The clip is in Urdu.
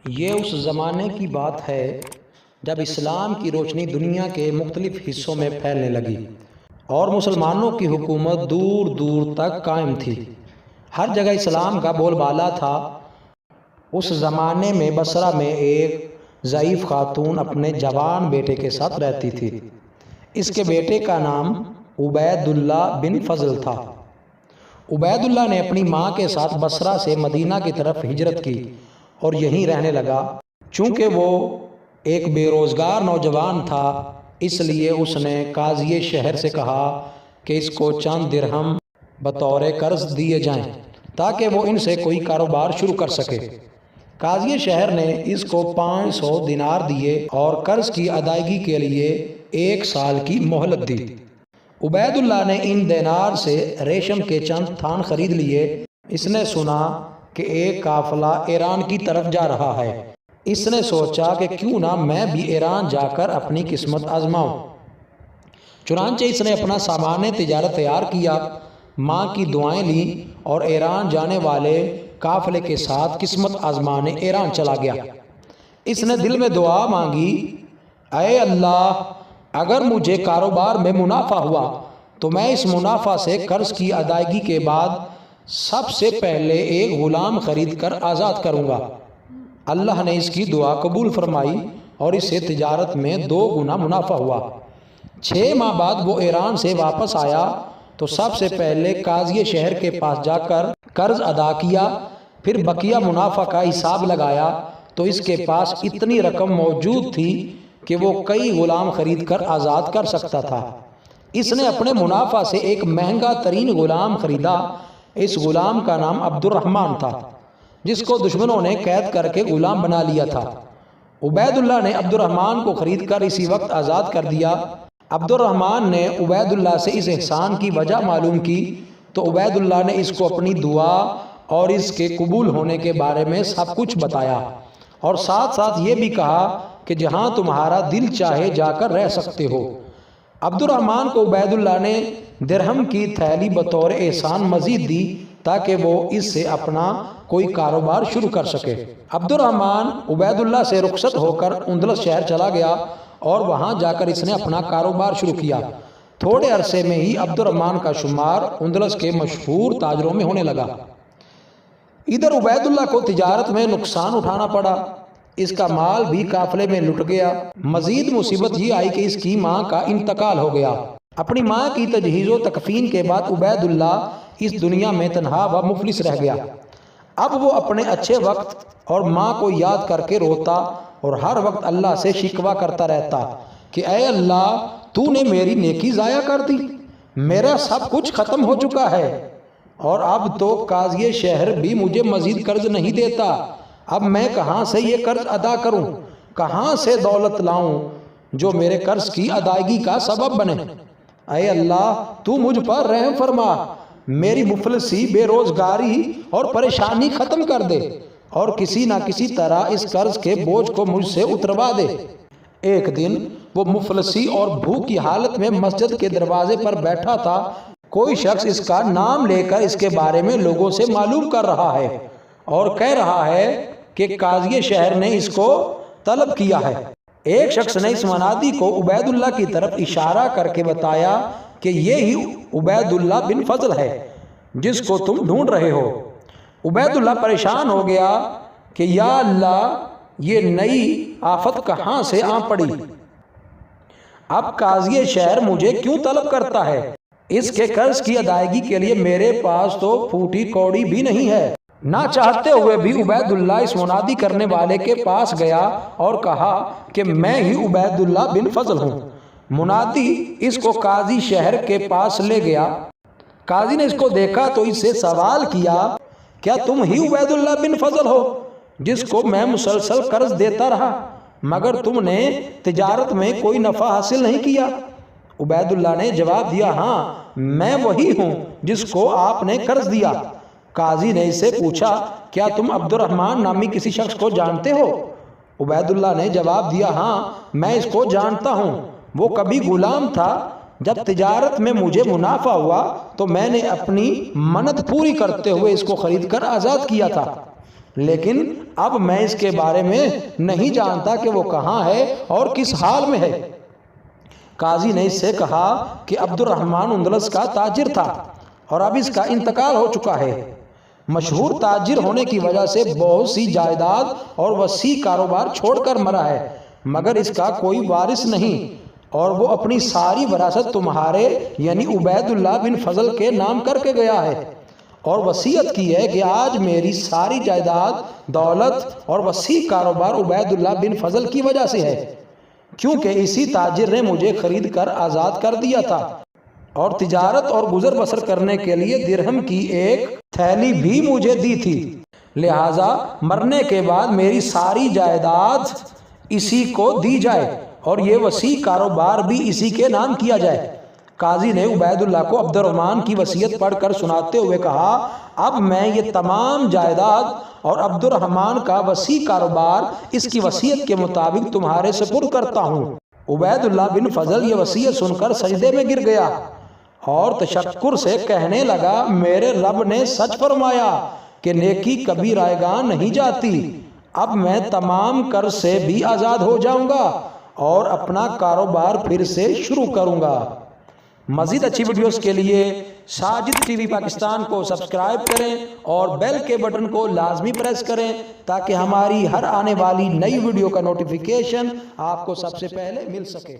یہ اس زمانے کی بات ہے جب اسلام کی روشنی دنیا کے مختلف حصوں میں پھیلنے لگی اور مسلمانوں کی حکومت دور دور تک قائم تھی۔ ہر جگہ اسلام کا بول بالا تھا۔ اس زمانے میں بصرہ میں ایک ضعیف خاتون اپنے جوان بیٹے کے ساتھ رہتی تھی۔ اس کے بیٹے کا نام عبید اللہ بن فضل تھا۔ عبید اللہ نے اپنی ماں کے ساتھ بصرہ سے مدینہ کی طرف ہجرت کی اور یہیں رہنے لگا۔ چونکہ وہ ایک بے روزگار نوجوان تھا، اس لیے اس نے قاضی شہر سے کہا کہ اس کو چند درہم بطور قرض دیے جائیں تاکہ وہ ان سے کوئی کاروبار شروع کر سکے۔ قاضی شہر نے اس کو 500 دینار دیے اور قرض کی ادائیگی کے لیے 1 سال کی مہلت دی۔ عبید اللہ نے ان دینار سے ریشم کے چند تھان خرید لیے۔ اس نے سنا کہ ایک قافلہ ایران کی طرف جا رہا ہے۔ اس نے سوچا کہ کیوں نہ میں بھی ایران جا کر اپنی قسمت آزماؤں۔ چنانچہ اس نے اپنا سامان تجارت تیار کیا، ماں کی دعائیں لیں اور ایران جانے والے قافلے کے ساتھ قسمت آزمانے ایران چلا گیا۔ اس نے دل میں دعا مانگی، اے اللہ، اگر مجھے کاروبار میں منافع ہوا تو میں اس منافع سے قرض کی ادائیگی کے بعد سب سے پہلے ایک غلام خرید کر آزاد کروں گا۔ اللہ نے اس کی دعا قبول فرمائی اور اس سے تجارت میں 2 گنا منافع ہوا۔ 6 ماہ بعد وہ ایران سے واپس آیا تو سب سے پہلے قاضی شہر کے پاس جا کر قرض ادا کیا، پھر بقیہ منافع کا حساب لگایا تو اس کے پاس اتنی رقم موجود تھی کہ وہ کئی غلام خرید کر آزاد کر سکتا تھا۔ اس نے اپنے منافع سے ایک مہنگا ترین غلام خریدا۔ اس غلام کا نام عبد الرحمن تھا، جس کو دشمنوں نے قید کر کے غلام بنا لیا تھا۔ عبید اللہ نے عبد الرحمن کو خرید کر اسی وقت آزاد کر دیا۔ عبد الرحمن نے عبید اللہ سے اس احسان کی وجہ معلوم کی تو عبید اللہ نے اس کو اپنی دعا اور اس کے قبول ہونے کے بارے میں سب کچھ بتایا اور ساتھ ساتھ یہ بھی کہا کہ جہاں تمہارا دل چاہے جا کر رہ سکتے ہو۔ عبد الرحمن کو عبید اللہ نے درہم کی تھیلی بطور احسان مزید دی تاکہ وہ اس سے اپنا کوئی کاروبار شروع کر سکے۔ عبد الرحمن عبید اللہ سے رخصت ہو کر اندلس شہر چلا گیا اور وہاں جا کر اس نے اپنا کاروبار شروع کیا۔ تھوڑے عرصے میں ہی عبد الرحمن کا شمار اندلس کے مشہور تاجروں میں ہونے لگا۔ ادھر عبید اللہ کو تجارت میں نقصان اٹھانا پڑا، اس کا مال بھی قافلے میں لٹ گیا۔ مزید مصیبت یہ آئی کہ اس کی ماں کا انتقال ہو گیا۔ اپنی ماں کی تجہیز و تکفین کے بعد عبید اللہ اس دنیا میں تنہا و مفلس رہ گیا۔ اب وہ اپنے اچھے وقت اور ماں کو یاد کر کے روتا اور ہر وقت اللہ سے شکوہ کرتا رہتا کہ اے اللہ، تو نے میری نیکی ضائع کر دی، میرا سب کچھ ختم ہو چکا ہے اور اب تو قاضی شہر بھی مجھے مزید قرض نہیں دیتا۔ اب میں کہاں سے یہ قرض ادا کروں، کہاں سے دولت لاؤں جو میرے قرض کی ادائیگی کا سبب بنے۔ اے اللہ، تو مجھ پر رحم فرما، میری مفلسی، بے روزگاری اور پریشانی ختم کر دے اور کسی نہ کسی طرح اس قرض کے بوجھ کو مجھ سے اتروا دے۔ ایک دن وہ مفلسی اور بھوک کی حالت میں مسجد کے دروازے پر بیٹھا تھا۔ کوئی شخص اس کا نام لے کر اس کے بارے میں لوگوں سے معلوم کر رہا ہے اور کہہ رہا ہے کہ قاضی شہر نے اس کو طلب کیا ہے۔ ایک شخص نے اس منادی کو عبید اللہ کی طرف اشارہ کر کے بتایا کہ یہی عبید اللہ بن فضل ہے جس کو تم ڈھونڈ رہے ہو۔ عبید اللہ پریشان ہو گیا کہ یا اللہ، یہ نئی آفت کہاں سے آ پڑی؟ اب قاضی شہر مجھے کیوں طلب کرتا ہے؟ اس کے قرض کی ادائیگی کے لیے میرے پاس تو پھوٹی کوڑی بھی نہیں ہے۔ نہ چاہتے ہوئے بھی عبید اللہ اس منادی کرنے والے کے پاس گیا اور کہا کہ میں ہی عبید اللہ بن فضل ہوں۔ منادی اس کو قاضی شہر کے پاس لے گیا۔ قاضی نے اس کو دیکھا تو اس سے سوال کیا، کیا تم ہی عبید اللہ بن فضل ہو جس کو میں مسلسل قرض دیتا رہا مگر تم نے تجارت میں کوئی نفع حاصل نہیں کیا؟ عبید اللہ نے جواب دیا، ہاں، میں وہی ہوں جس کو آپ نے قرض دیا۔ قاضی نے اس سے پوچھا، کیا تم عبد الرحمن نامی کسی شخص کو جانتے ہو؟ عبید اللہ نے جواب دیا، ہاں، میں اس کو جانتا ہوں، وہ کبھی غلام تھا، جب تجارت میں مجھے منافع ہوا تو میں نے اپنی منت پوری کرتے ہوئے اس کو خرید کر آزاد کیا تھا۔ لیکن اب میں اس کے بارے میں نہیں جانتا کہ وہ کہاں ہے اور کس حال میں ہے۔ قاضی نے اس سے کہا کہ عبد الرحمن اندلس کا تاجر تھا اور اب اس کا انتقال ہو چکا ہے۔ مشہور تاجر ہونے کی وجہ سے بہت سی جائیداد اور وسیع کاروبار چھوڑ کر مرا ہے، مگر اس کا کوئی وارث نہیں، اور وہ اپنی ساری وراثت تمہارے یعنی عبید اللہ بن فضل کے نام کر کے گیا ہے، اور وصیت کی ہے کہ آج میری ساری جائیداد، دولت اور وسیع کاروبار عبید اللہ بن فضل کی وجہ سے ہے، کیونکہ اسی تاجر نے مجھے خرید کر آزاد کر دیا تھا اور تجارت اور گزر بسر کرنے کے لیے درہم کی ایک تھیلی بھی مجھے دی تھی، لہٰذا مرنے کے بعد میری ساری جائیداد اسی کو دی جائے اور یہ وسیع کاروبار بھی اسی کے نام کیا جائے۔ قاضی نے عبید اللہ کو عبد الرحمن کی وصیت پڑھ کر سناتے ہوئے کہا، اب میں یہ تمام جائیداد اور عبد الرحمن کا وسیع کاروبار اس کی وصیت کے مطابق تمہارے سپرد کرتا ہوں۔ عبید اللہ بن فضل یہ وصیت سن کر سجدے میں گر گیا اور تشکر سے کہنے لگا، میرے رب نے سچ فرمایا کہ نیکی کبھی رائیگاں نہیں جاتی، اب میں تمام قرض سے بھی آزاد ہو جاؤں گا اور اپنا کاروبار پھر سے شروع کروں گا۔ مزید اچھی ویڈیوز کے لیے ساجد ٹی وی پاکستان کو سبسکرائب کریں اور بیل کے بٹن کو لازمی پریس کریں تاکہ ہماری ہر آنے والی نئی ویڈیو کا نوٹیفیکیشن آپ کو سب سے پہلے مل سکے۔